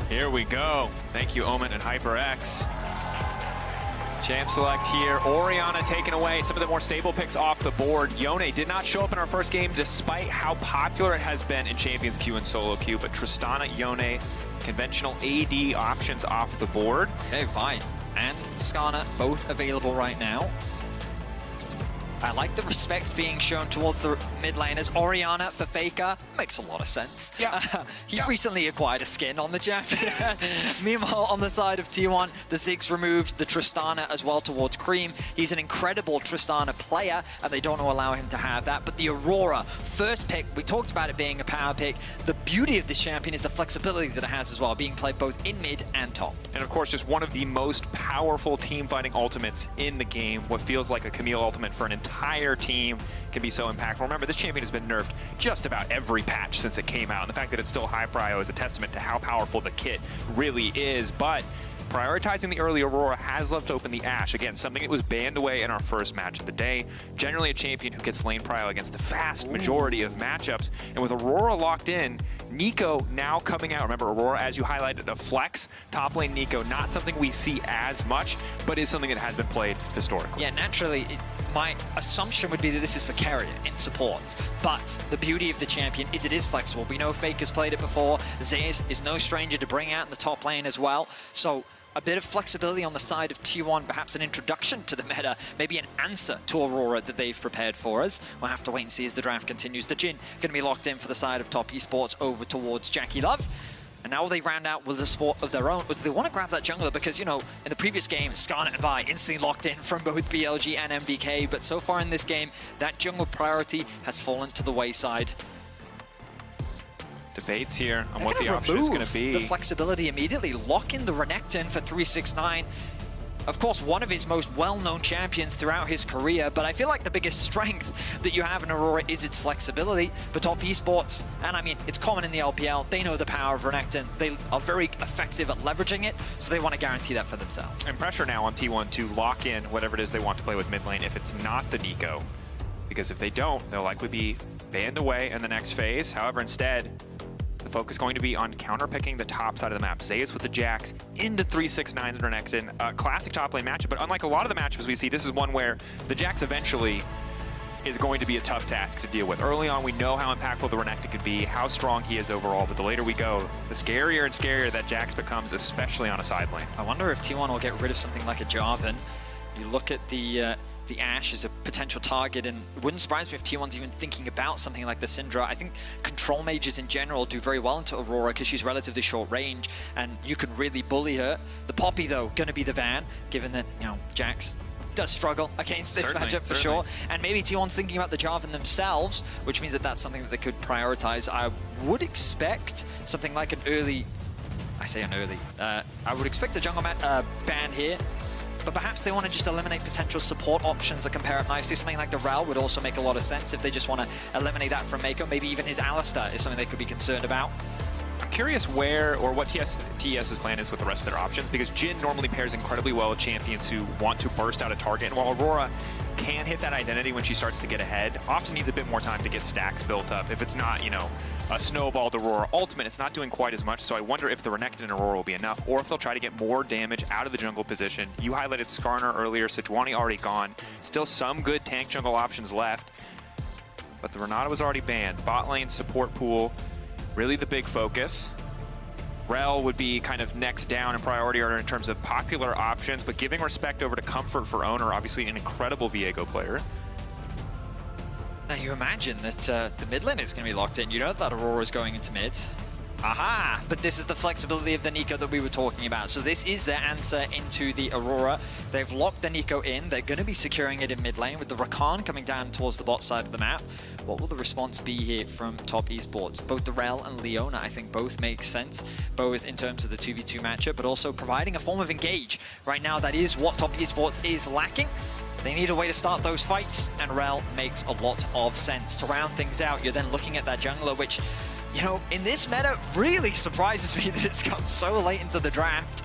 Here we go. Thank you, Omen and HyperX. Champ select here. Orianna taken away. Some of the more stable picks off the board. Yone did not show up in our first game despite how popular it has been in Champions Queue and Solo Queue. But Tristana, Yone, conventional AD options off the board. Okay, fine. And Skarner both available right now. I like the respect being shown towards the mid laners. Orianna for Faker makes a lot of sense. Yeah. He recently acquired a skin on the champion. Meanwhile, on the side of T1, the Ziggs removed the Tristana as well towards Cream. He's an incredible Tristana player, and they don't allow him to have that. But the Aurora, first pick, we talked about it being a power pick. The beauty of this champion is the flexibility that it has as well, being played both in mid and top. And of course, just one of the most powerful team fighting ultimates in the game. What feels like a Camille ultimate for an entire team can be so impactful. Remember, this champion has been nerfed just about every patch since it came out. And the fact that it's still high prio is a testament to how powerful the kit really is. But prioritizing the early Aurora has left open the Ashe. Again, something that was banned away in our first match of the day. Generally a champion who gets lane prio against the vast majority of matchups. And with Aurora locked in, Nico now coming out. Remember, Aurora, as you highlighted, a flex. Top lane Nico, not something we see as much, but is something that has been played historically. Yeah, naturally, my assumption would be that this is for Keria in supports. But the beauty of the champion is it is flexible. We know Faker's played it before. Zeus is no stranger to bring out in the top lane as well. So a bit of flexibility on the side of T1, perhaps an introduction to the meta, maybe an answer to Aurora that they've prepared for us. We'll have to wait and see as the draft continues. The Jhin going to be locked in for the side of top esports over towards Jackie Love. And now they round out with a support of their own. But they want to grab that jungler because, you know, in the previous game, Skarner and Vi instantly locked in from both BLG and MBK. But so far in this game, that jungle priority has fallen to the wayside. Debates here on what the option is going to be. The flexibility immediately, lock in the Renekton for 369. Of course, one of his most well-known champions throughout his career, but I feel like the biggest strength that you have in Aurora is its flexibility. But top esports, and I mean, it's common in the LPL, they know the power of Renekton. They are very effective at leveraging it, so they want to guarantee that for themselves. And pressure now on T1 to lock in whatever it is they want to play with mid lane if it's not the Nico. Because if they don't, they'll likely be banned away in the next phase. However, instead, the focus going to be on counterpicking the top side of the map. Zeus with the Jax into 369 and Renekton. Classic top lane matchup, but unlike a lot of the matchups we see, this is one where the Jax eventually is going to be a tough task to deal with. Early on, we know how impactful the Renekton could be, how strong he is overall, but the later we go, the scarier and scarier that Jax becomes, especially on a side lane. I wonder if T1 will get rid of something like a Jarvan. You look at the Ashe as a potential target, and it wouldn't surprise me if T1's even thinking about something like the Syndra. I think control mages in general do very well into Aurora because she's relatively short range, and you can really bully her. The Poppy, though, going to be the van, given that, you know, Jax does struggle against this matchup for sure. And maybe T1's thinking about the Jarvan themselves, which means that that's something that they could prioritize. I would expect something like an early, I say an early, I would expect a jungle ban here. But perhaps they want to just eliminate potential support options that can pair up nicely. Something like the Rel would also make a lot of sense if they just want to eliminate that from Mako. Maybe even his Alistar is something they could be concerned about. I'm curious where or what TES's plan is with the rest of their options, because Jhin normally pairs incredibly well with champions who want to burst out a target, and while Aurora can hit that identity when she starts to get ahead, often needs a bit more time to get stacks built up. If it's not, you know, a snowballed Aurora ultimate, it's not doing quite as much, so I wonder if the Renekton and Aurora will be enough, or if they'll try to get more damage out of the jungle position. You highlighted Skarner earlier, Sejuani already gone. Still some good tank jungle options left, but the Renata was already banned. Bot lane support pool, really the big focus. Rel would be kind of next down in priority order in terms of popular options, but giving respect over to Comfort for Oner, obviously an incredible Viego player. Now you imagine that the mid lane is going to be locked in. You know that Aurora is going into mid. Aha! But this is the flexibility of the Nico that we were talking about. So this is their answer into the Aurora. They've locked the Nico in. They're going to be securing it in mid lane with the Rakan coming down towards the bot side of the map. What will the response be here from top esports? Both the Rel and Leona, I think both make sense, both in terms of the 2v2 matchup, but also providing a form of engage. Right now, that is what top esports is lacking. They need a way to start those fights, and Rel makes a lot of sense. To round things out, you're then looking at that jungler, which, you know, in this meta really surprises me that it's come so late into the draft.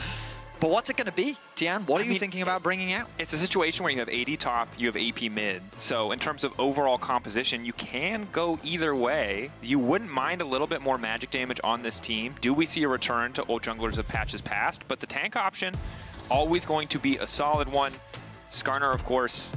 But what's it going to be, Tian? What are you thinking about bringing out? It's a situation where you have AD top, you have AP mid. So in terms of overall composition, you can go either way. You wouldn't mind a little bit more magic damage on this team. Do we see a return to old junglers of patches past? But the tank option, always going to be a solid one. Skarner, of course,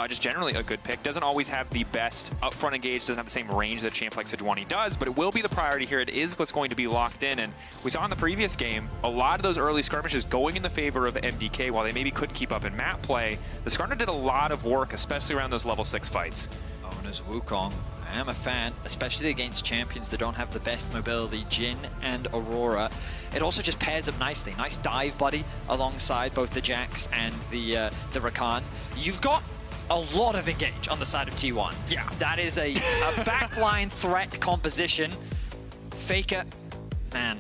just generally a good pick. Doesn't always have the best upfront engage, doesn't have the same range that a champ like Sejuani does, but it will be the priority here. It is what's going to be locked in, and we saw in the previous game, a lot of those early skirmishes going in the favor of MDK. While they maybe couldn't keep up in map play, the Skarner did a lot of work, especially around those level 6 fights. Owners Wukong, I am a fan, especially against champions that don't have the best mobility, Jhin and Aurora. It also just pairs up nicely. Nice dive buddy alongside both the Jax and the Rakan. You've got a lot of engage on the side of T1. Yeah. That is a backline threat composition. Faker, man.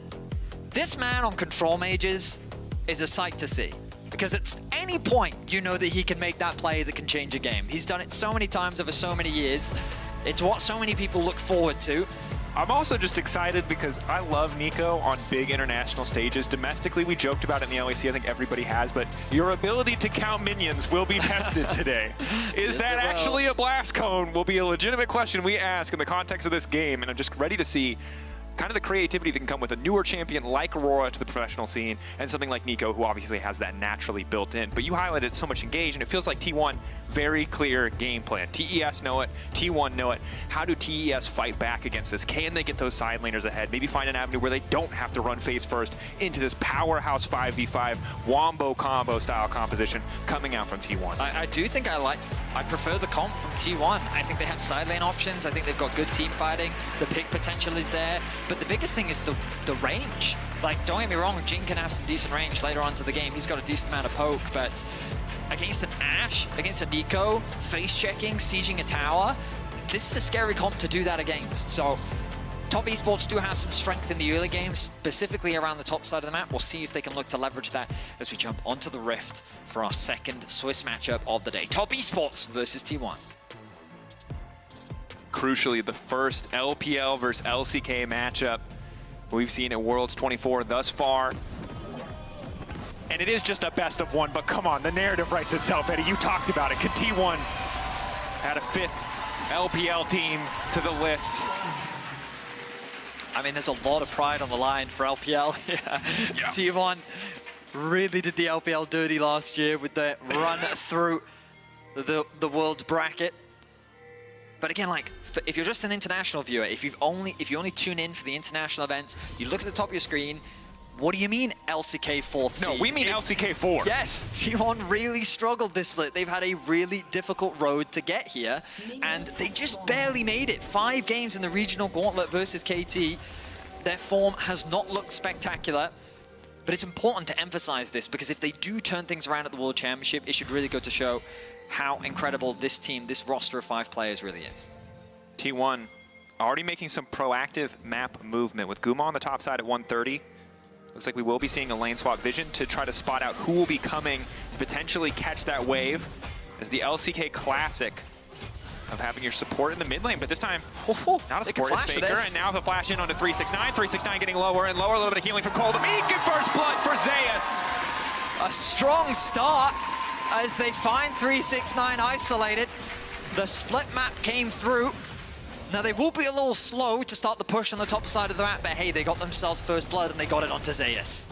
This man on control mages is a sight to see. Because at any point, you know that he can make that play that can change a game. He's done it so many times over so many years. It's what so many people look forward to. I'm also just excited because I love Nico on big international stages. Domestically, we joked about it in the LEC, I think everybody has, but your ability to count minions will be tested today. Is that actually a blast cone will be a legitimate question we ask in the context of this game, and I'm just ready to see kind of the creativity that can come with a newer champion like Aurora to the professional scene, and something like Nico, who obviously has that naturally built in. But you highlighted so much engage, and it feels like T1, very clear game plan. TES know it, T1 know it. How do TES fight back against this? Can they get those side laners ahead? Maybe find an avenue where they don't have to run face first into this powerhouse 5v5 wombo combo style composition coming out from T1. I do think I prefer the comp from T1. I think they have side lane options. I think they've got good team fighting. The pick potential is there. But the biggest thing is the range. Like, don't get me wrong, Jhin can have some decent range later on to the game. He's got a decent amount of poke, but against an Ashe, against a Nico, face-checking, sieging a tower, this is a scary comp to do that against. So top esports do have some strength in the early games, specifically around the top side of the map. We'll see if they can look to leverage that as we jump onto the Rift for our second Swiss matchup of the day. Top esports versus T1. Crucially, the first LPL versus LCK matchup we've seen at Worlds 24 thus far. And it is just a best of one, but come on, the narrative writes itself, Eddie. You talked about it. Could T1 add a 5th LPL team to the list? I mean, there's a lot of pride on the line for LPL. Yeah. T1 really did the LPL dirty last year with the run through the world's bracket. But again, like, if you're just an international viewer, if you only tune in for the international events, you look at the top of your screen, what do you mean LCK 4th seed? No, we mean LCK 4. Yes, T1 really struggled this split. They've had a really difficult road to get here, and they just barely made it. 5 games in the regional gauntlet versus KT. Their form has not looked spectacular, but it's important to emphasize this, because if they do turn things around at the World Championship, it should really go to show how incredible this team, this roster of 5 players really is. T1 already making some proactive map movement with Guma on the top side at 130. Looks like we will be seeing a lane swap vision to try to spot out who will be coming to potentially catch that wave as the LCK classic of having your support in the mid lane, but this time, not a support, it's Faker, and now the flash in onto 369. 369 getting lower and lower, a little bit of healing from Cole. The Meek and first blood for Zeus. A strong start as they find 369 isolated. The split map came through. Now they will be a little slow to start the push on the top side of the map, but hey, they got themselves first blood and they got it onto Zeus.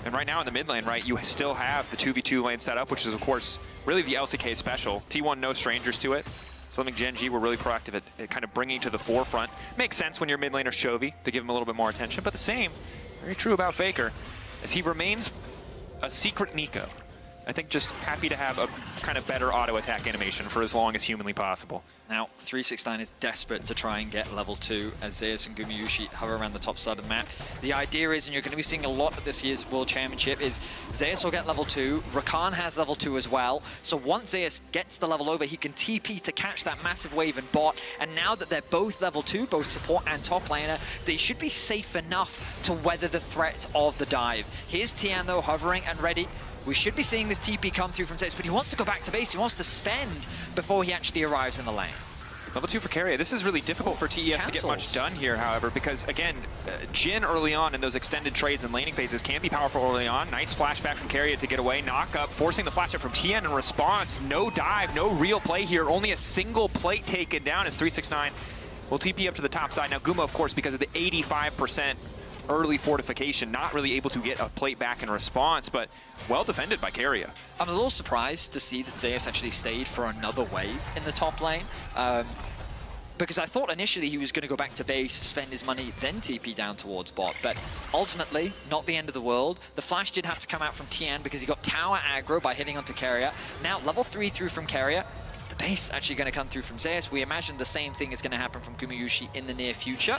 And right now in the mid lane, right, you still have the 2v2 lane set up, which is of course really the LCK special. T1 no strangers to it. Something Gen G were really proactive at kind of bringing to the forefront. Makes sense when your mid laner Chovy to give him a little bit more attention, but the same, very true about Faker, as he remains a secret Nico. I think just happy to have a kind of better auto attack animation for as long as humanly possible. Now, 369 is desperate to try and get level 2 as Zeus and Gumayusi hover around the top side of the map. The idea is, and you're going to be seeing a lot at this year's World Championship, is Zeus will get level 2, Rakan has level 2 as well, so once Zeus gets the level over, he can TP to catch that massive wave in bot, and now that they're both level 2, both support and top laner, they should be safe enough to weather the threat of the dive. Here's Tian though, hovering and ready. We should be seeing this TP come through from Zeus, but he wants to go back to base. He wants to spend before he actually arrives in the lane. Level 2 for Keria. This is really difficult for TES to get much done here, however, because, again, Jhin early on in those extended trades and laning phases can be powerful early on. Nice flashback from Keria to get away. Knock up, forcing the flash up from TN in response. No dive, no real play here. Only a single plate taken down as 369 will TP up to the top side. Now, Guma, of course, because of the 85% early fortification, not really able to get a plate back in response, but well defended by Keria. I'm a little surprised to see that Zeus actually stayed for another wave in the top lane. Because I thought initially he was going to go back to base, spend his money, then TP down towards bot. But ultimately, not the end of the world. The flash did have to come out from TN because he got tower aggro by hitting onto Keria. Now, level 3 through from Keria. The base actually going to come through from Zeus. We imagine the same thing is going to happen from Gumayusi in the near future.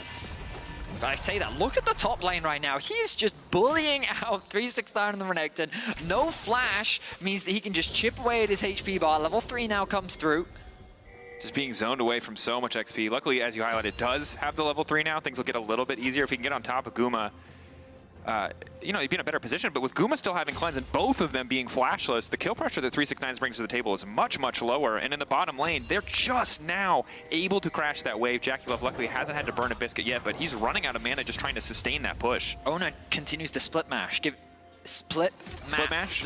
But I say that, look at the top lane right now. He is just bullying out 369 in the Renekton. No flash means that he can just chip away at his HP bar. Level 3 now comes through. Just being zoned away from so much XP. Luckily, as you highlighted, does have the level 3 now. Things will get a little bit easier if he can get on top of Guma. You know, he'd be in a better position, but with Guma still having cleanse and both of them being flashless, the kill pressure that 369 brings to the table is much, much lower. And in the bottom lane, they're just now able to crash that wave. JackeyLove luckily hasn't had to burn a biscuit yet, but he's running out of mana just trying to sustain that push. Oner continues to split mash. Split mash?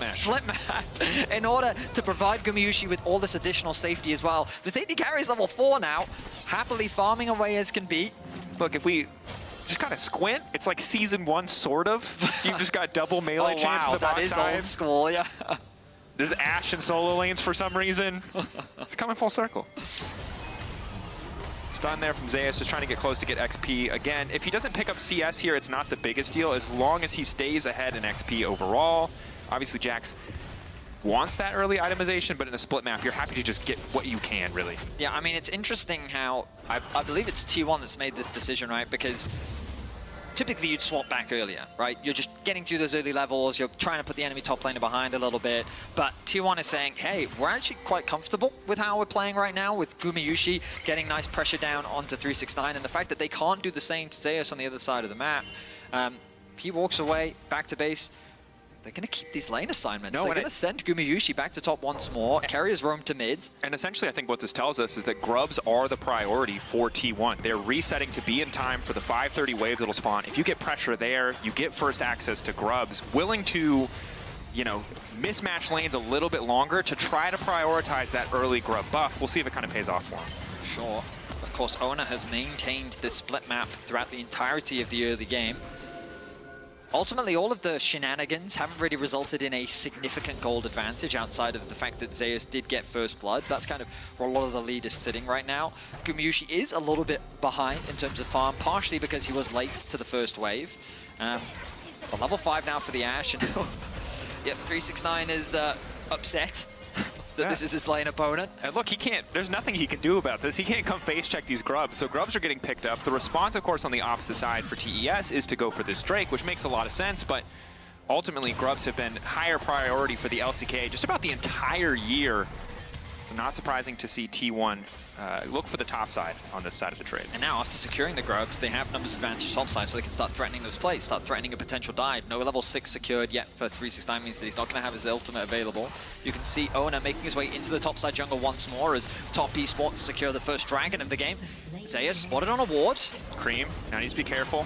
Split mash in order to provide Gumayusi with all this additional safety as well. This AD carries level 4 now, happily farming away as can be. Look, if we just kind of squint, it's like Season 1, sort of. You've just got double melee champs to the bot side. That is old school, yeah. There's Ashe in solo lanes for some reason. It's coming full circle. Stun there from Zeus, just trying to get close to get XP. Again, if he doesn't pick up CS here, it's not the biggest deal, as long as he stays ahead in XP overall. Obviously, Jax wants that early itemization, but in a split map, you're happy to just get what you can, really. Yeah, I mean, it's interesting how, I believe it's T1 that's made this decision, right? Because typically you'd swap back earlier, right? You're just getting through those early levels, you're trying to put the enemy top laner behind a little bit, but T1 is saying, hey, we're actually quite comfortable with how we're playing right now, with Gumayusi getting nice pressure down onto 369, and the fact that they can't do the same to Zeus on the other side of the map. He walks away, back to base. They're going to keep these lane assignments. They're going to send Gumayusi back to top once more. Keria's roam to mid. And essentially, I think what this tells us is that grubs are the priority for T1. They're resetting to be in time for the 530 wave that'll spawn. If you get pressure there, you get first access to grubs. Willing to, you know, mismatch lanes a little bit longer to try to prioritize that early grub buff. We'll see if it kind of pays off for him. Sure. Of course, Oner has maintained this split map throughout the entirety of the early game. Ultimately, all of the shenanigans haven't really resulted in a significant gold advantage outside of the fact that Zeus did get first blood. That's kind of where a lot of the lead is sitting right now. Gumayusi is a little bit behind in terms of farm, partially because he was late to the first wave. But level 5 now for the Ashe, and yep, 369 is upset that this is his lane opponent. And look, he can't, there's nothing he can do about this. He can't come face check these grubs, so grubs are getting picked up. The response, of course, on the opposite side for TES is to go for this Drake, which makes a lot of sense, but ultimately grubs have been higher priority for the LCK just about the entire year. So not surprising to see T1 look for the top side on this side of the trade. And now, after securing the grubs, they have numbers advantage top side, so they can start threatening those plays, start threatening a potential dive. No level 6 secured yet for 369 means that he's not going to have his ultimate available. You can see Oner making his way into the top side jungle once more as top esports secure the first dragon of the game. Zeus spotted on a ward. Cream, now needs to be careful.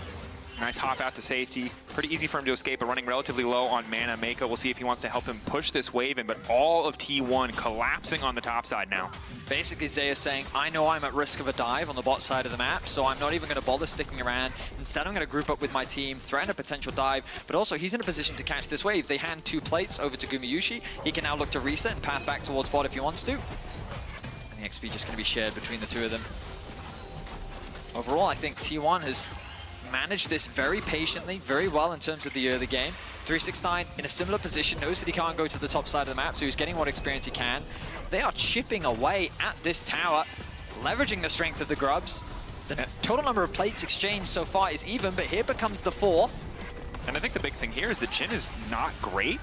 Nice hop out to safety. Pretty easy for him to escape, but running relatively low on mana. Mako, we'll see if he wants to help him push this wave in, but all of T1 collapsing on the top side now. Basically, Zeus saying, I know I'm at risk of a dive on the bot side of the map, so I'm not even going to bother sticking around. Instead, I'm going to group up with my team, threaten a potential dive, but also he's in a position to catch this wave. They hand 2 plates over to Gumayusi. He can now look to reset and path back towards bot if he wants to. And the XP just going to be shared between the two of them. Overall, I think T1 has managed this very patiently, very well in terms of the early game. 369 in a similar position, knows that he can't go to the top side of the map, so he's getting what experience he can. They are chipping away at this tower, leveraging the strength of the grubs. The total number of plates exchanged so far is even, but here becomes the 4th. And I think the big thing here is that Jhin is not great.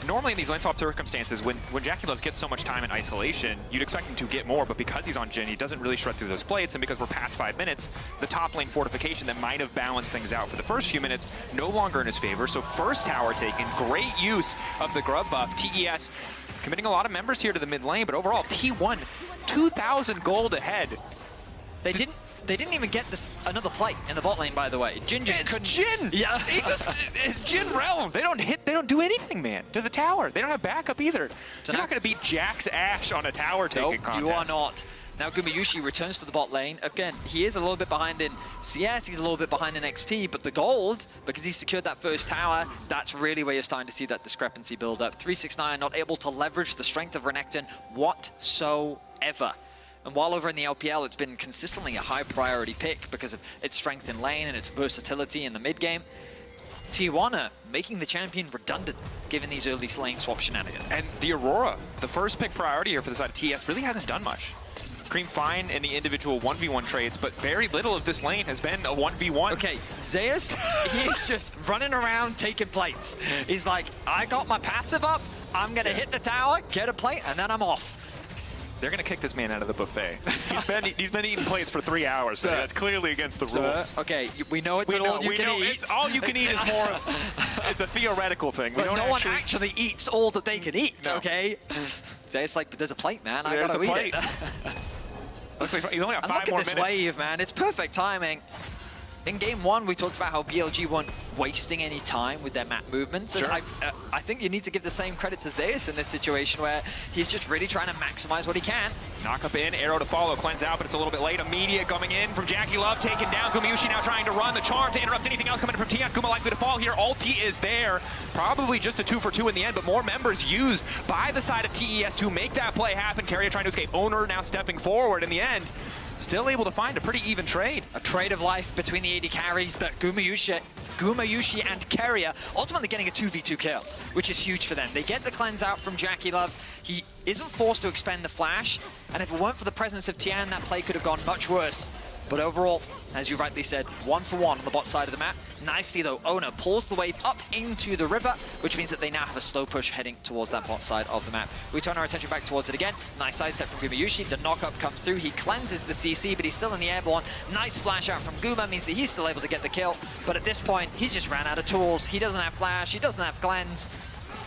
Normally in these lane swap circumstances, when JackeyLove gets so much time in isolation, you'd expect him to get more, but because he's on Jhin, he doesn't really shred through those plates, and because we're past 5 minutes, the top lane fortification that might have balanced things out for the first few minutes, no longer in his favor. So first tower taken, great use of the grub buff. TES committing a lot of members here to the mid lane, but overall, T1 2,000 gold ahead. They didn't even get another plate in the bot lane, by the way. Jin just couldn't. Jin! Yeah. It's Jin realm. They don't do anything, man, to the tower. They don't have backup either. So They're not going to beat Jax Ashe on a tower taking contest. You are not. Now Gumayusi returns to the bot lane. Again, he is a little bit behind in CS, he's a little bit behind in XP, but the gold, because he secured that first tower, that's really where you're starting to see that discrepancy build up. 369 not able to leverage the strength of Renekton whatsoever. And while over in the LPL, it's been consistently a high priority pick because of its strength in lane and its versatility in the mid game. T1 are making the champion redundant, given these early lane swap shenanigans. And the Aurora, the first pick priority here for the side of TS, really hasn't done much. Cream fine in the individual 1v1 trades, but very little of this lane has been a 1v1. Okay, Zeus, he's just running around taking plates. He's like, I got my passive up, I'm gonna hit the tower, get a plate, and then I'm off. They're going to kick this man out of the buffet. He's been eating plates for 3 hours, so that's clearly against the rules. Okay, we know it's all you can eat. It's all you can eat is more of, it's a theoretical thing. But no one actually eats all that they can eat, no. Okay? It's like, but there's a plate, man. I There's gotta eat it. He's only got 5 more minutes. Look at this wave, man. It's perfect timing. In game 1, we talked about how BLG weren't wasting any time with their map movements. Sure. And I think you need to give the same credit to Zeus in this situation where he's just really trying to maximize what he can. Knock up in, arrow to follow, cleanse out, but it's a little bit late. Immediate coming in from Jackie Love, taken down. Gumayusi now trying to run the charm to interrupt anything else coming in from Tian. Guma likely to fall here. Ulti is there. Probably just a 2 for 2 in the end, but more members used by the side of TES to make that play happen. Keria trying to escape. Oner now stepping forward in the end. Still able to find a pretty even trade. A trade of life between the AD carries, but Gumayusi and Keria ultimately getting a 2v2 kill, which is huge for them. They get the cleanse out from Jackie Love. He isn't forced to expend the flash, and if it weren't for the presence of Tian, that play could have gone much worse. But overall, as you rightly said, 1 for 1 on the bot side of the map. Nicely though, Oner pulls the wave up into the river, which means that they now have a slow push heading towards that bot side of the map. We turn our attention back towards it again. Nice side set from Gumayusi. The knock-up comes through. He cleanses the CC, but he's still in the airborne. Nice flash out from Guma means that he's still able to get the kill. But at this point, he's just ran out of tools. He doesn't have flash. He doesn't have cleanse.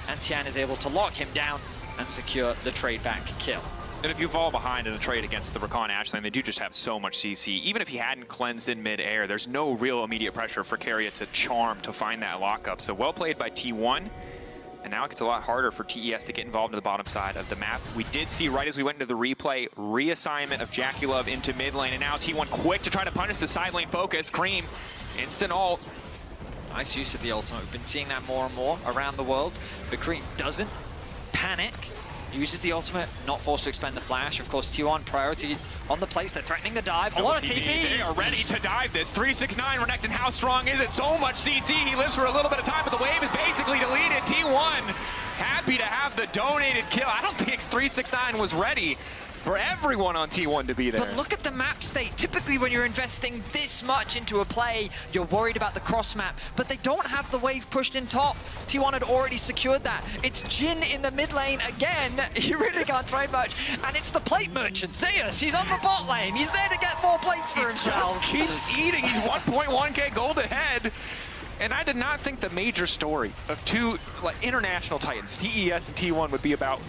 And Tian is able to lock him down and secure the trade back kill. And if you fall behind in a trade against the Rakan Ashe lane, they do just have so much CC. Even if he hadn't cleansed in mid-air, there's no real immediate pressure for Keria to charm to find that lockup. So well played by T1. And now it gets a lot harder for TES to get involved in the bottom side of the map. We did see right as we went into the replay, reassignment of Jackie Love into mid lane. And now T1 quick to try to punish the side lane focus. Cream, instant ult. Nice use of the ultimate. We've been seeing that more and more around the world. But Cream doesn't panic. Uses the ultimate, not forced to expend the flash. Of course, T1 priority on the plates. They're threatening the dive. A lot of TP. They are ready to dive this. 369, Renekton, how strong is it? So much CC. He lives for a little bit of time, but the wave is basically deleted. T1 happy to have the donated kill. I don't think 369 was ready for everyone on T1 to be there. But look at the map state. Typically when you're investing this much into a play, you're worried about the cross map, but they don't have the wave pushed in top. T1 had already secured that. It's Jin in the mid lane again. He really can't trade much. And it's the plate merchant, Zeus. He's on the bot lane. He's there to get more plates for himself. He just keeps eating. He's 1.1k gold ahead. And I did not think the major story of two international titans, TES and T1, would be about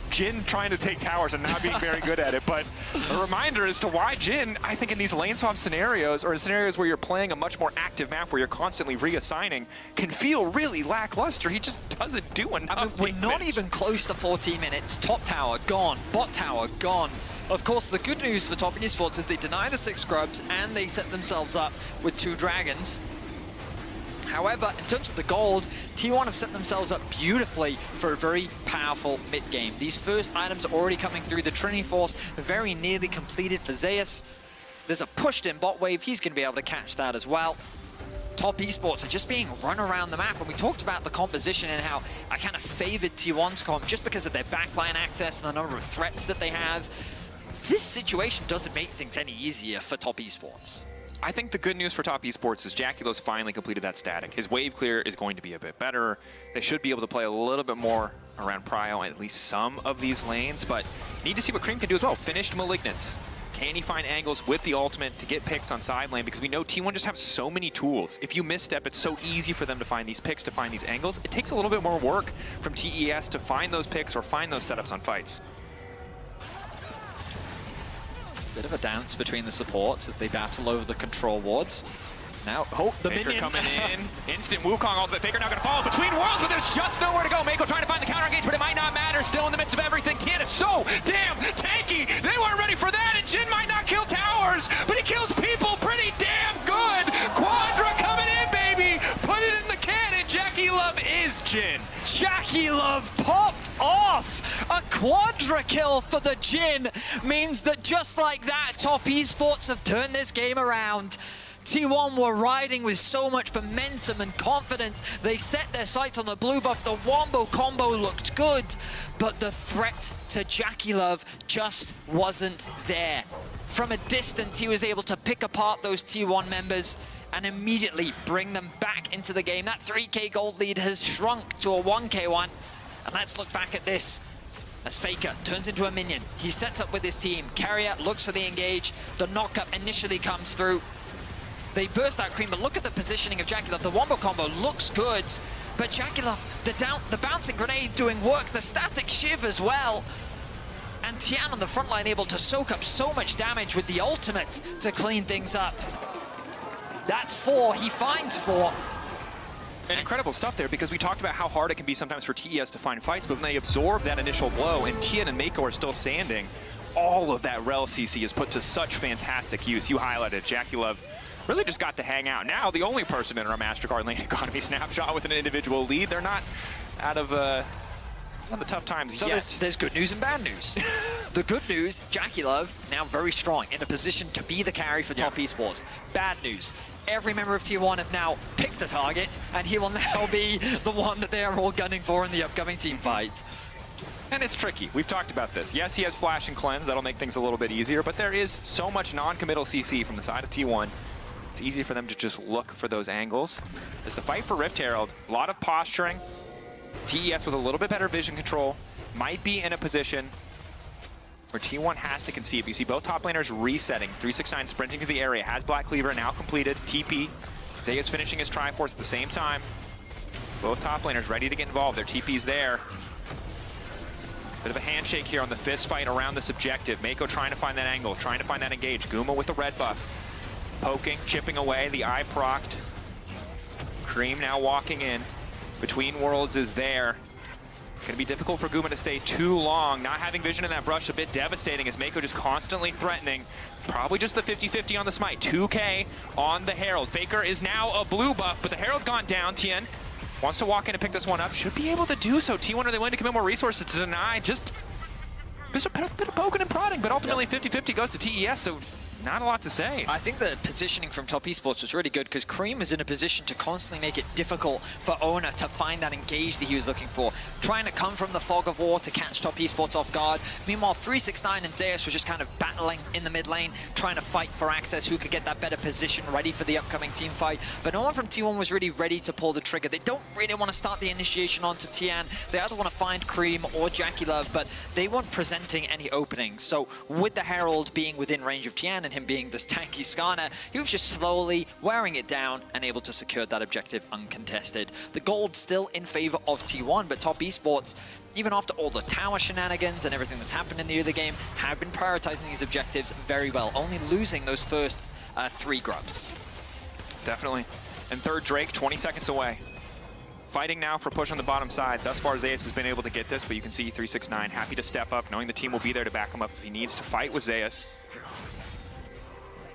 Jin trying to take towers and not being very good at it, but a reminder as to why Jin, I think in these lane swap scenarios, or in scenarios where you're playing a much more active map where you're constantly reassigning, can feel really lackluster. He just doesn't do enough. I mean, we're not even close to 14 minutes. Top tower gone, bot tower gone. Of course, the good news for Top Esports is they deny the 6 scrubs and they set themselves up with 2 dragons. However, in terms of the gold, T1 have set themselves up beautifully for a very powerful mid-game. These first items are already coming through. The Trinity Force very nearly completed for Zeus. There's a pushed-in bot wave. He's going to be able to catch that as well. Top Esports are just being run around the map, and we talked about the composition and how I kind of favored T1's comp just because of their backline access and the number of threats that they have. This situation doesn't make things any easier for Top Esports. I think the good news for Top Esports is Jackie Love's finally completed that static. His wave clear is going to be a bit better. They should be able to play a little bit more around Prio and at least some of these lanes, but need to see what Cream can do as well. Finished Malignance. Can he find angles with the ultimate to get picks on side lane? Because we know T1 just have so many tools. If you misstep, it's so easy for them to find these picks, to find these angles. It takes a little bit more work from TES to find those picks or find those setups on fights. Bit of a dance between the supports as they battle over the control wards. Now, the Faker minion coming in. Instant Wukong ultimate. Faker now going to fall between worlds, but there's just nowhere to go. Mako trying to find the counter engage, but it might not matter. Still in the midst of everything. TN is so damn tanky. They weren't ready for that, and Jin might not kill towers, but he kills people pretty damn good. Quadra coming in, baby. Put it in the cannon. Jackie Love is Jin. Jackie Love popped off! A quadra kill for the Jin means that just like that, Top Esports have turned this game around. T1 were riding with so much momentum and confidence. They set their sights on the blue buff. The wombo combo looked good, but the threat to Jackie Love just wasn't there. From a distance, he was able to pick apart those T1 members and immediately bring them back into the game. That 3k gold lead has shrunk to a 1k one. And let's look back at this. As Faker turns into a minion, he sets up with his team. Keria looks for the engage. The knockup initially comes through. They burst out Cream, but look at the positioning of Jackie Love. The wombo combo looks good, but Jackie Love, the bouncing grenade doing work, the static shiv as well. And Tian on the front line able to soak up so much damage with the ultimate to clean things up. That's 4, he finds 4. And incredible stuff there, because we talked about how hard it can be sometimes for TES to find fights, but when they absorb that initial blow and Tian and Mako are still standing, all of that rel CC is put to such fantastic use. You highlighted Jackie Love really just got to hang out. Now the only person in our MasterCard lane economy snapshot with an individual lead. They're not out of the tough times so yet. There's good news and bad news. The good news, Jackie Love now very strong, in a position to be the carry for Top Esports. Bad news, every member of Tier 1 have now picked a target, and he will now be the one that they are all gunning for in the upcoming team fight. And it's tricky. We've talked about this. Yes, he has Flash and Cleanse. That'll make things a little bit easier, but there is so much non-committal CC from the side of T1. It's easy for them to just look for those angles. As the fight for Rift Herald, a lot of posturing. TES with a little bit better vision control might be in a position where T1 has to concede. You see both top laners resetting. 369 sprinting to the area, has Black Cleaver now completed. TP. Zeus finishing his Triforce at the same time. Both top laners ready to get involved. Their TP's there. Bit of a handshake here on the fist fight around this objective. Mako trying to find that angle, trying to find that engage. Guma with the red buff. Poking, chipping away, the eye procced. Cream now walking in. Between Worlds is there. Gonna be difficult for Guma to stay too long. Not having vision in that brush, a bit devastating as Mako just constantly threatening. Probably just the 50-50 on the smite. 2k on the Herald. Faker is now a blue buff, but the Herald's gone down. Tien wants to walk in and pick this one up. Should be able to do so. T1 are they willing to commit more resources to deny? Just a bit of poking and prodding, but ultimately 50-50 goes to TES, so not a lot to say. I think the positioning from Top Esports was really good because Cream is in a position to constantly make it difficult for Oner to find that engage that he was looking for. Trying to come from the fog of war to catch Top Esports off guard. Meanwhile, 369 and Zeus were just kind of battling in the mid lane, trying to fight for access, who could get that better position ready for the upcoming team fight. But no one from T1 was really ready to pull the trigger. They don't really want to start the initiation onto Tian. They either want to find Cream or Jackie Love, but they weren't presenting any openings. So with the Herald being within range of Tian and him being this tanky Skarner, he was just slowly wearing it down and able to secure that objective uncontested. The gold still in favor of T1, but Top Esports, even after all the tower shenanigans and everything that's happened in the early game, have been prioritizing these objectives very well, only losing those first 3 grubs. Definitely. And third Drake, 20 seconds away. Fighting now for push on the bottom side. Thus far, Zeus has been able to get this, but you can see 369 happy to step up, knowing the team will be there to back him up if he needs to fight with Zeus.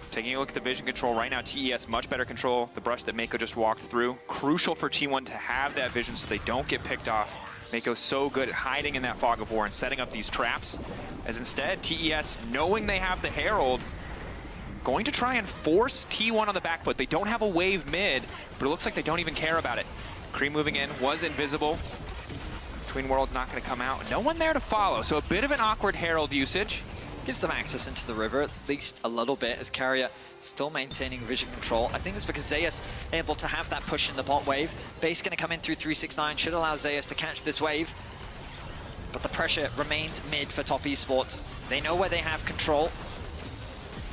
Taking a look at the vision control right now, TES much better control. The brush that Mako just walked through. Crucial for T1 to have that vision so they don't get picked off. Mako's so good at hiding in that fog of war and setting up these traps. As instead, TES, knowing they have the Herald, going to try and force T1 on the back foot. They don't have a wave mid, but it looks like they don't even care about it. Cream moving in, was invisible. Between Worlds not going to come out. No one there to follow, so a bit of an awkward Herald usage. Gives them access into the river, at least a little bit, as Keria still maintaining vision control. I think it's because Zeus able to have that push in the bot wave. Base going to come in through 369, should allow Zeus to catch this wave. But the pressure remains mid for Top Esports. They know where they have control.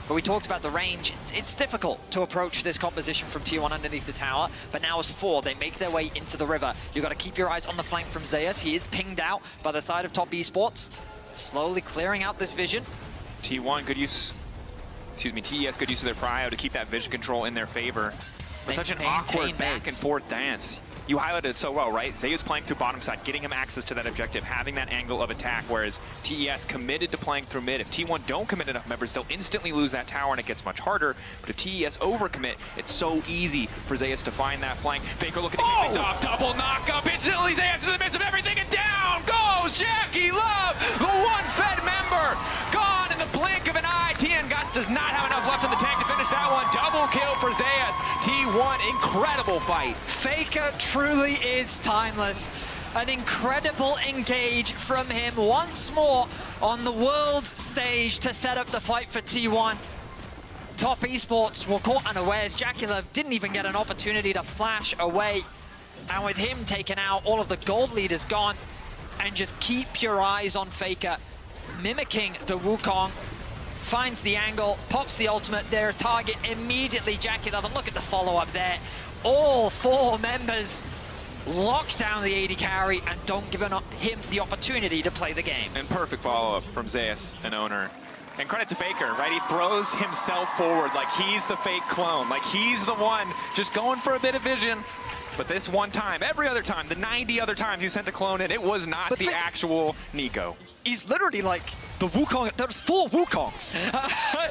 But we talked about the range. It's difficult to approach this composition from T1 underneath the tower, but now as 4, they make their way into the river. You've got to keep your eyes on the flank from Zeus. He is pinged out by the side of Top Esports. Slowly clearing out this vision. T1, good use excuse me, TES good use of their prio to keep that vision control in their favor. But such an awkward back and forth dance. You highlighted it so well, right? Zeus playing through bottom side, getting him access to that objective, having that angle of attack, whereas TES committed to playing through mid. If T1 don't commit enough members, they'll instantly lose that tower and it gets much harder. But if TES overcommit, it's so easy for Zeus to find that flank. Faker looking to get things off, double knock-up. Instantly Zeus in the midst of everything, and down goes Jackie Love, the one-fed member. Gone in the blink of an eye. TN does not have enough left in the tank to finish that one. Double kill for Zeus. T1, incredible fight. Faker truly is timeless. An incredible engage from him once more on the world stage to set up the fight for T1. Top Esports were caught unawares. Jackie Love didn't even get an opportunity to flash away. And with him taken out, all of the gold leaders gone. And just keep your eyes on Faker, mimicking the Wukong. Finds the angle, pops the ultimate, their target immediately, Jackie Love, and look at the follow-up there. All 4 members lock down the AD carry and don't give him the opportunity to play the game. And perfect follow-up from Zeus and Oner. And credit to Faker, right? He throws himself forward like he's the fake clone, like he's the one just going for a bit of vision. But this one time, every other time, the 90 other times he sent the clone in, it was not the actual Nico. He's literally like the Wukong. There's 4 Wukongs.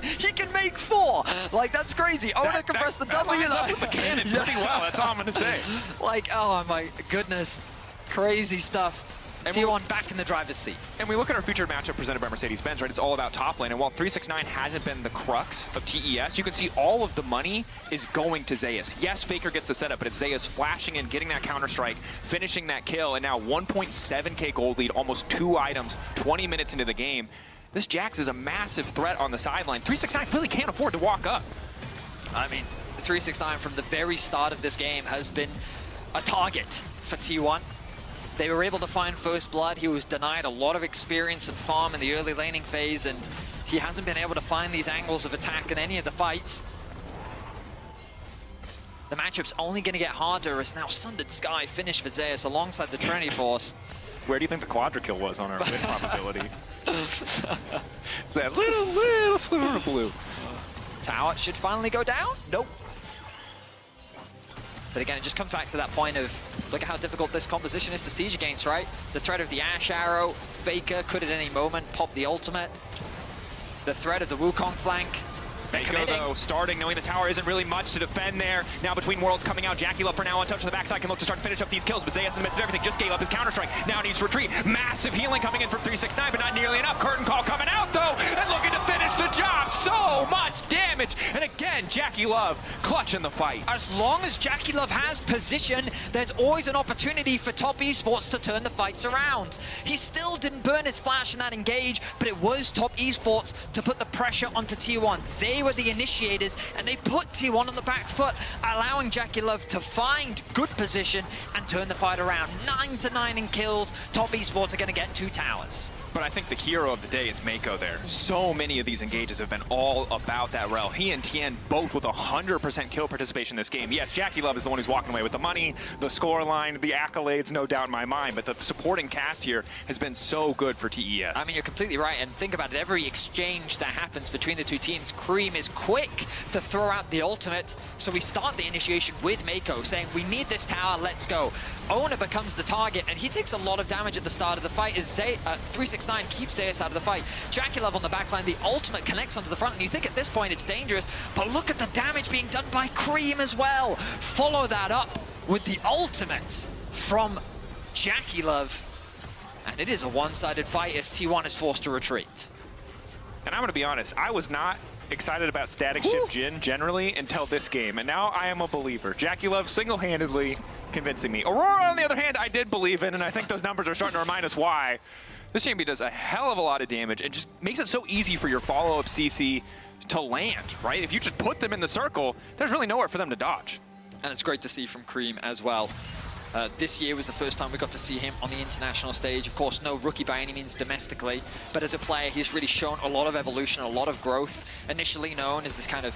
He can make 4. Like, that's crazy. Oner can press the W. That lines up with the cannon pretty well. That's all I'm going to say. Like, oh my goodness. Crazy stuff. And T1 back in the driver's seat. And we look at our featured matchup presented by Mercedes-Benz, right? It's all about top lane. And while 369 hasn't been the crux of TES, you can see all of the money is going to Zeus. Yes, Faker gets the setup, but it's Zeus flashing in, getting that counter-strike, finishing that kill, and now 1.7k gold lead, almost 2 items, 20 minutes into the game. This Jax is a massive threat on the sideline. 369 really can't afford to walk up. I mean, 369 from the very start of this game has been a target for T1. They were able to find First Blood. He was denied a lot of experience and farm in the early laning phase, and he hasn't been able to find these angles of attack in any of the fights. The matchup's only going to get harder as now Sundered Sky finished for Zeus alongside the Trinity Force. Where do you think the quadra kill was on our win probability? It's that little sliver of blue. Tower should finally go down? Nope. But again, it just comes back to that point of, look at how difficult this composition is to siege against, right? The threat of the Ash Arrow, Faker could at any moment pop the ultimate. The threat of the Wukong flank. Faker, though, starting, knowing the tower isn't really much to defend there. Now between worlds coming out, Jackie Love for now untouched on the backside can look to start to finish up these kills, but Zeus in the midst of everything just gave up his counter-strike. Now needs to retreat. Massive healing coming in from 369, but not nearly enough. Curtain call coming out, though, and looking to finish the job. So much damage. And again, Jackie Love clutching the fight. As long as Jackie Love has position, there's always an opportunity for Top Esports to turn the fights around. He still didn't burn his flash in that engage, but it was Top Esports to put the pressure onto T1. They were the initiators, and they put T1 on the back foot, allowing Jackie Love to find good position and turn the fight around. 9-9 in kills. Top Esports are going to get 2 towers. But I think the hero of the day is Mako there. So many of these engages have been all about that rel. He and Tien both with 100% kill participation in this game. Yes, Jackie Love is the one who's walking away with the money, the scoreline, the accolades, no doubt in my mind. But the supporting cast here has been so good for TES. I mean, you're completely right. And think about it. Every exchange that happens between the 2 teams, Cream is quick to throw out the ultimate. So we start the initiation with Mako, saying, we need this tower, let's go. Oner becomes the target, and he takes a lot of damage at the start of the fight as 369 keeps Zeus out of the fight. Jackie Love on the backline, the ultimate connects onto the front, and you think at this point it's dangerous, but look at the damage being done by Cream as well. Follow that up with the ultimate from Jackie Love, and it is a one-sided fight as T1 is forced to retreat. And I'm going to be honest, I was not excited about static shift Jhin generally until this game, and now I am a believer. Jackie Love single-handedly convincing me. Aurora, on the other hand, I did believe in, and I think those numbers are starting to remind us why. This champion does a hell of a lot of damage and just makes it so easy for your follow-up CC to land, right? If you just put them in the circle, there's really nowhere for them to dodge. And it's great to see from Cream as well. This year was the first time we got to see him on the international stage. Of course, no rookie by any means domestically, but as a player, he's really shown a lot of evolution, a lot of growth. Initially known as this kind of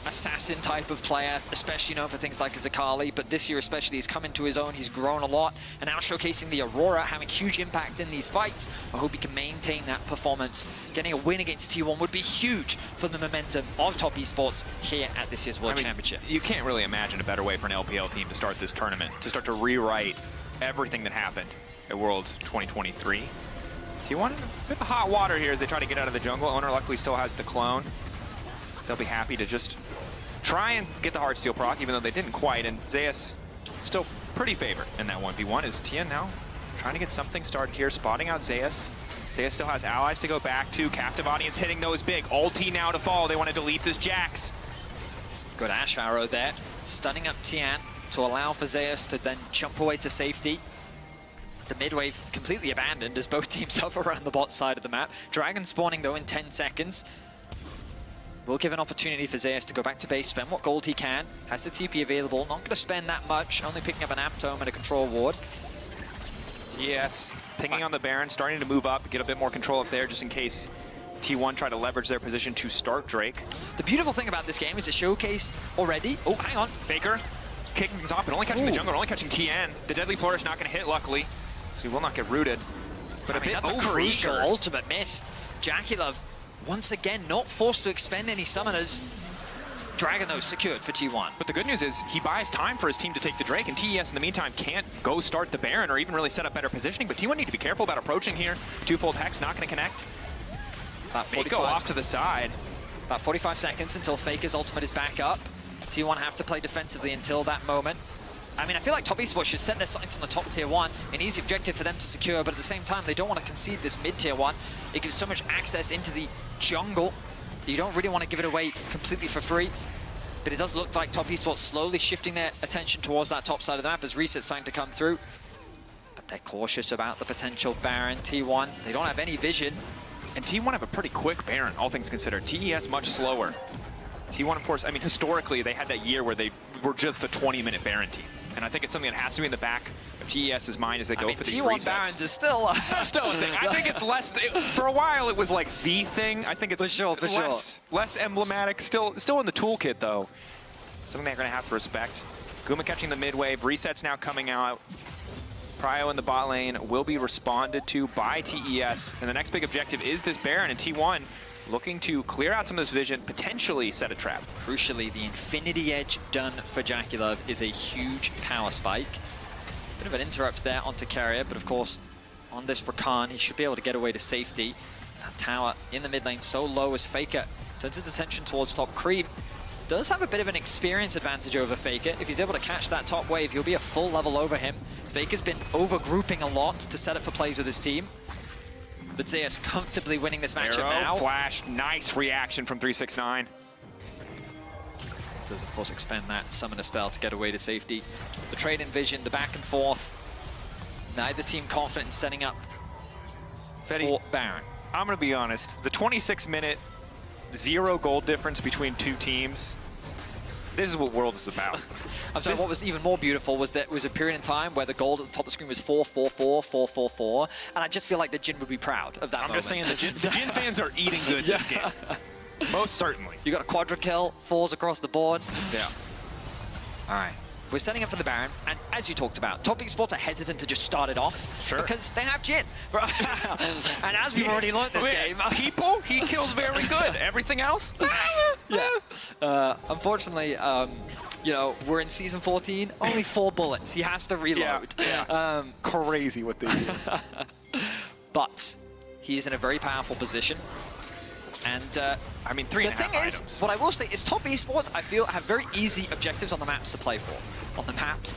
assassin type of player, especially known for things like Zakali, but this year especially he's come into his own, he's grown a lot, and now showcasing the Aurora, having huge impact in these fights. I hope he can maintain that performance. Getting a win against T1 would be huge for the momentum of Top Esports here at this year's World Championship. You can't really imagine a better way for an LPL team to start this tournament, to start to rewrite everything that happened at Worlds 2023. T1 in a bit of hot water here as they try to get out of the jungle. Oner luckily still has the clone. They'll be happy to just try and get the Heartsteel proc, even though they didn't quite, and Zeus still pretty favored in that 1v1. Is Tien now trying to get something started here, spotting out Zeus. Zeus still has allies to go back to. Captive audience hitting those big. Ulti now to fall. They want to delete this Jax. Good Ash Arrow there, stunning up Tien to allow for Zeus to then jump away to safety. The mid wave completely abandoned as both teams hover around the bot side of the map. Dragon spawning though in 10 seconds. Will give an opportunity for Zeus to go back to base, spend what gold he can. Has the TP available, not going to spend that much, only picking up an Aptome and a control ward. TES pinging on the Baron, starting to move up, get a bit more control up there just in case T1 try to leverage their position to start Drake. The beautiful thing about this game is it showcased already. Oh, hang on. Faker kicking things off, but only catching the jungle, only catching Tien. The Deadly Flourish not going to hit, luckily, so he will not get rooted. But that's a crucial ultimate missed. JackeyLove once again not forced to expend any summoners. Dragon though secured for T1. But the good news is he buys time for his team to take the Drake, and TES in the meantime can't go start the Baron or even really set up better positioning, but T1 need to be careful about approaching here. Twofold Hex not going to connect. Go off to the side. About 45 seconds until Faker's ultimate is back up. T1 have to play defensively until that moment. I mean, I feel like Top Esports should set their sights on the top tier 1, an easy objective for them to secure, but at the same time, they don't want to concede this mid tier 1. It gives so much access into the jungle. You don't really want to give it away completely for free, but it does look like Top Esports slowly shifting their attention towards that top side of the map as resets starting to come through. But they're cautious about the potential Baron. T1, they don't have any vision. And T1 have a pretty quick Baron, all things considered. TES much slower. T1, of course, I mean, historically, they had that year where they were just the 20-minute Baron team. And I think it's something that has to be in the back of TES's mind as they go for these resets. T1 Barons is still a thing. I think it's less, for a while it was like the thing. I think it's less emblematic. Still in the toolkit though. Something they're going to have to respect. Guma catching the mid wave. Resets now coming out. Prio in the bot lane will be responded to by TES. And the next big objective is this Baron, and T1 looking to clear out some of this vision, potentially set a trap. Crucially, the Infinity Edge done for JackeyLove is a huge power spike. Bit of an interrupt there onto Keria, but of course, on this Rakan, he should be able to get away to safety. That tower in the mid lane so low as Faker turns his attention towards top. Creep does have a bit of an experience advantage over Faker. If he's able to catch that top wave, he'll be a full level over him. Faker's been over-grouping a lot to set up for plays with his team. But Zeus comfortably winning this matchup now. Flash, nice reaction from 369. Does of course expend that summoner spell to get away to safety. The trade in vision, the back and forth. Neither team confident in setting up for Baron. I'm going to be honest. The 26-minute 0 gold difference between two teams. This is what Worlds is about. I'm sorry, what was even more beautiful was that it was a period in time where the gold at the top of the screen was 4-4-4, 4-4-4, and I just feel like the Jin would be proud of that moment. I'm just saying the Jin fans are eating good this game. Most certainly. You got a quadra kill, 4s across the board. Yeah. All right. We're setting up for the Baron, and as you talked about, Top Esports are hesitant to just start it off because they have Jin. And as we've already learned this game, he kills very good. Everything else? Unfortunately, you know, we're in season 14, only 4 bullets. He has to reload. Crazy what they do. But he is in a very powerful position. And I mean, 3.5 the thing items. is, what I will say is Top Esports, I feel, have very easy objectives on the maps to play for. On the maps?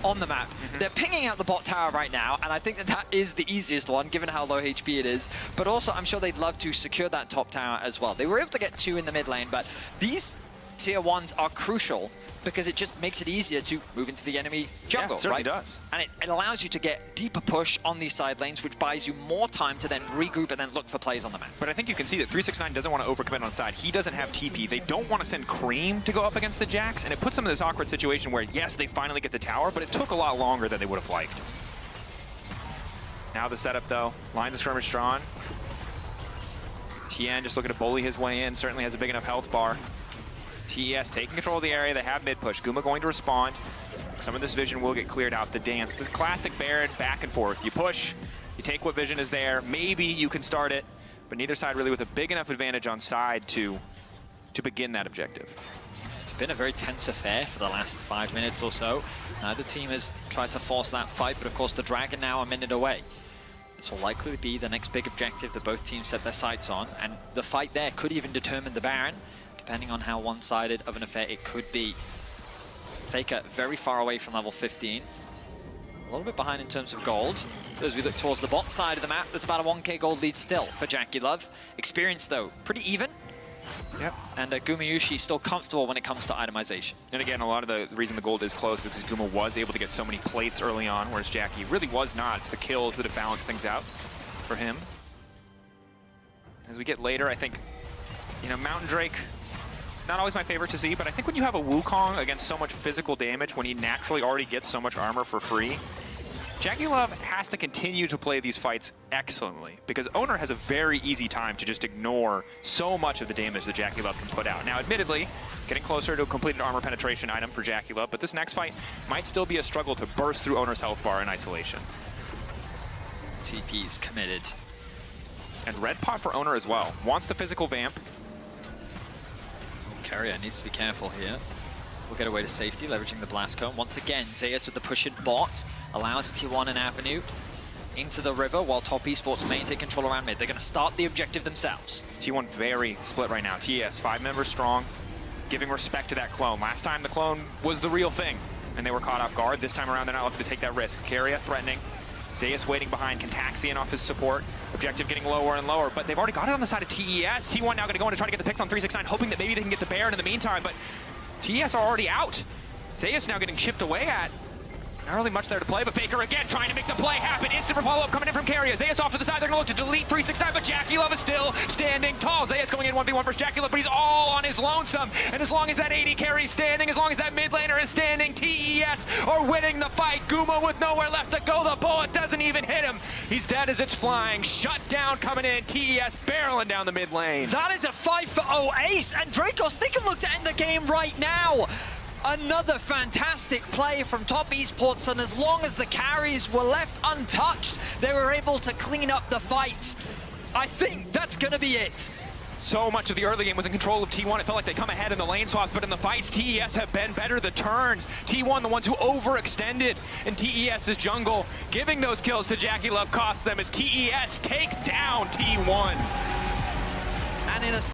On the map. They're pinging out the bot tower right now, and I think that that is the easiest one, given how low HP it is. But also, I'm sure they'd love to secure that top tower as well. They were able to get 2 in the mid lane, but these tier 1s are crucial because it just makes it easier to move into the enemy jungle, it certainly does. And it allows you to get deeper push on these side lanes, which buys you more time to then regroup and then look for plays on the map. But I think you can see that 369 doesn't want to overcommit on side. He doesn't have TP. They don't want to send Cream to go up against the Jax, and it puts them in this awkward situation where, yes, they finally get the tower, but it took a lot longer than they would have liked. Now the setup, though. Lines of skirmish drawn. Tien just looking to bully his way in. Certainly has a big enough health bar. TES taking control of the area. They have mid push. Guma going to respond. Some of this vision will get cleared out. The dance, the classic Baron back and forth. You push, you take what vision is there. Maybe you can start it, but neither side really with a big enough advantage on side to begin that objective. It's been a very tense affair for the last 5 minutes or so. Neither team has tried to force that fight, but of course the Dragon now a minute away. This will likely be the next big objective that both teams set their sights on, and the fight there could even determine the Baron, depending on how one-sided of an affair it could be. Faker very far away from level 15. A little bit behind in terms of gold. As we look towards the bottom side of the map, there's about a 1k gold lead still for JackeyLove. Experience, though, pretty even. Yep. And Gumayusi still comfortable when it comes to itemization. And again, a lot of the reason the gold is close is because Guma was able to get so many plates early on, whereas Jackie really was not. It's the kills that have balanced things out for him. As we get later, I think, you know, Mountain Drake, not always my favorite to see, but I think when you have a Wukong against so much physical damage, when he naturally already gets so much armor for free, JackeyLove has to continue to play these fights excellently, because Oner has a very easy time to just ignore so much of the damage that JackeyLove can put out. Now, admittedly, getting closer to a completed armor penetration item for JackeyLove, but this next fight might still be a struggle to burst through Oner's health bar in isolation. TP's committed. And red pot for Oner as well. Wants the physical vamp. Keria needs to be careful here. We'll get away to safety, leveraging the blast cone. Once again, Zeus with the push in bot allows T1 an avenue into the river while Top Esports main take control around mid. They're going to start the objective themselves. T1 very split right now. TES, 5 members strong, giving respect to that clone. Last time the clone was the real thing, and they were caught off guard. This time around, they're not looking to take that risk. Keria threatening. Zeus waiting behind, Contaxian off his support. Objective getting lower and lower, but they've already got it on the side of TES. T1 now going to go in to try to get the picks on 369, hoping that maybe they can get the Baron in the meantime, but TES are already out. Zeus now getting chipped away at. Not really much there to play, but Faker again trying to make the play happen. Instant follow-up coming in from Keria. Zeus off to the side. They're going to look to delete 369, but JackeyLove is still standing tall. Zeus going in 1v1 versus JackeyLove, but he's all on his lonesome. And as long as that AD carry's standing, as long as that mid laner is standing, TES are winning the fight. Guma with nowhere left to go. The bullet doesn't even hit him. He's dead as it's flying. Shut down coming in. TES barreling down the mid lane. That is a 5-0 ace, and Dracos, they can look to end the game right now. Another fantastic play from Top Esports, and as long as the carries were left untouched, they were able to clean up the fight. I think that's going to be it. So much of the early game was in control of T1. It felt like they come ahead in the lane swaps, but in the fights, TES have been better. The turns, T1 the ones who overextended in TES's jungle, giving those kills to JackeyLove costs them as TES take down T1. And in a